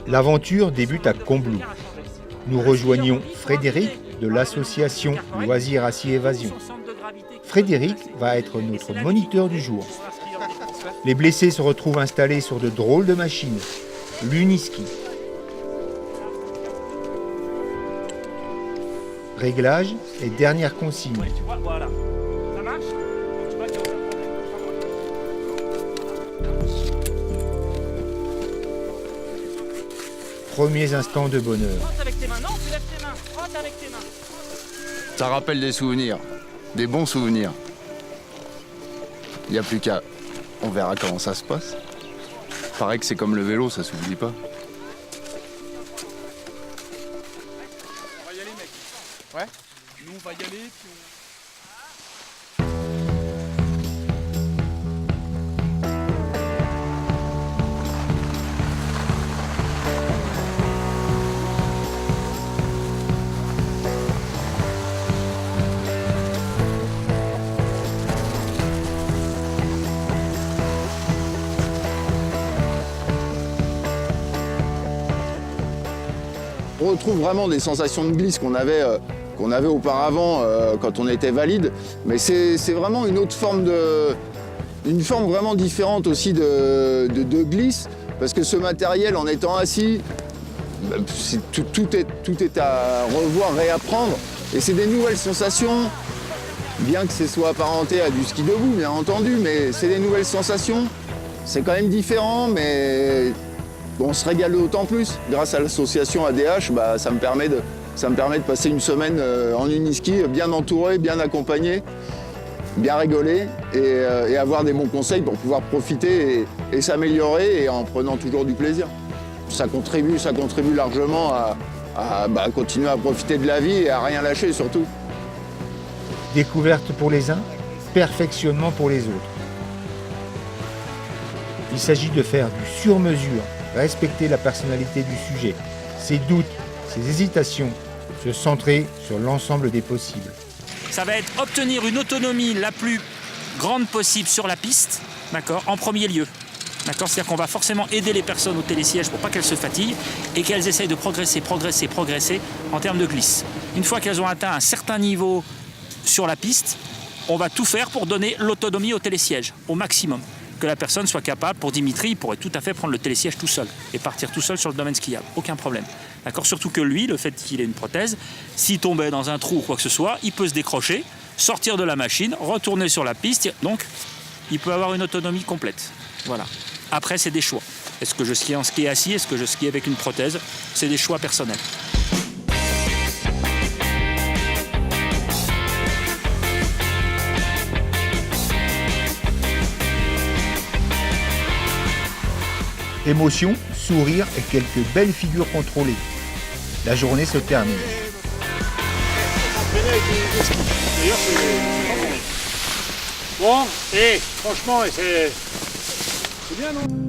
L'aventure débute à Combloux. Nous rejoignons Frédéric de l'association Loisirs Acier Évasion. Frédéric va être notre moniteur du jour. Les blessés se retrouvent installés sur de drôles de machines, l'uniski. Réglage et dernière consigne. Premiers instants de bonheur. Ça rappelle des souvenirs, des bons souvenirs. Il n'y a plus qu'à... On verra comment ça se passe. Paraît que c'est comme le vélo, ça s'oublie pas. On va y aller, mec. Ouais. Nous, on va y aller, puis on... On retrouve vraiment des sensations de glisse qu'on avait auparavant quand on était valide, mais c'est vraiment une autre forme une forme vraiment différente aussi de glisse, parce que ce matériel, en étant assis, tout est à revoir, réapprendre, et c'est des nouvelles sensations, bien que ce soit apparenté à du ski debout, bien entendu, mais c'est des nouvelles sensations. C'est quand même différent, mais on se régale d'autant plus. Grâce à l'association ADH, ça me permet de passer une semaine en uniski, bien entouré, bien accompagné, bien rigoler et avoir des bons conseils pour pouvoir profiter et s'améliorer et en prenant toujours du plaisir. Ça contribue largement à continuer à profiter de la vie et à rien lâcher surtout. Découverte pour les uns, perfectionnement pour les autres. Il s'agit de faire du sur-mesure, respecter la personnalité du sujet, ses doutes, ses hésitations, se centrer sur l'ensemble des possibles. Ça va être obtenir une autonomie la plus grande possible sur la piste, d'accord, en premier lieu. D'accord, c'est-à-dire qu'on va forcément aider les personnes au télésiège pour pas qu'elles se fatiguent et qu'elles essayent de progresser en termes de glisse. Une fois qu'elles ont atteint un certain niveau sur la piste, on va tout faire pour donner l'autonomie au télésiège, au maximum. Que la personne soit capable, pour Dimitri, il pourrait tout à fait prendre le télésiège tout seul et partir tout seul sur le domaine skiable, aucun problème. D'accord, surtout que lui, le fait qu'il ait une prothèse, s'il tombait dans un trou ou quoi que ce soit, il peut se décrocher, sortir de la machine, retourner sur la piste, donc il peut avoir une autonomie complète. Voilà. Après, c'est des choix. Est-ce que je skie en ski assis? Est-ce que je skie avec une prothèse? C'est des choix personnels. Émotion, sourire et quelques belles figures contrôlées. La journée se termine. D'ailleurs, c'est bon, et franchement, c'est bien, non?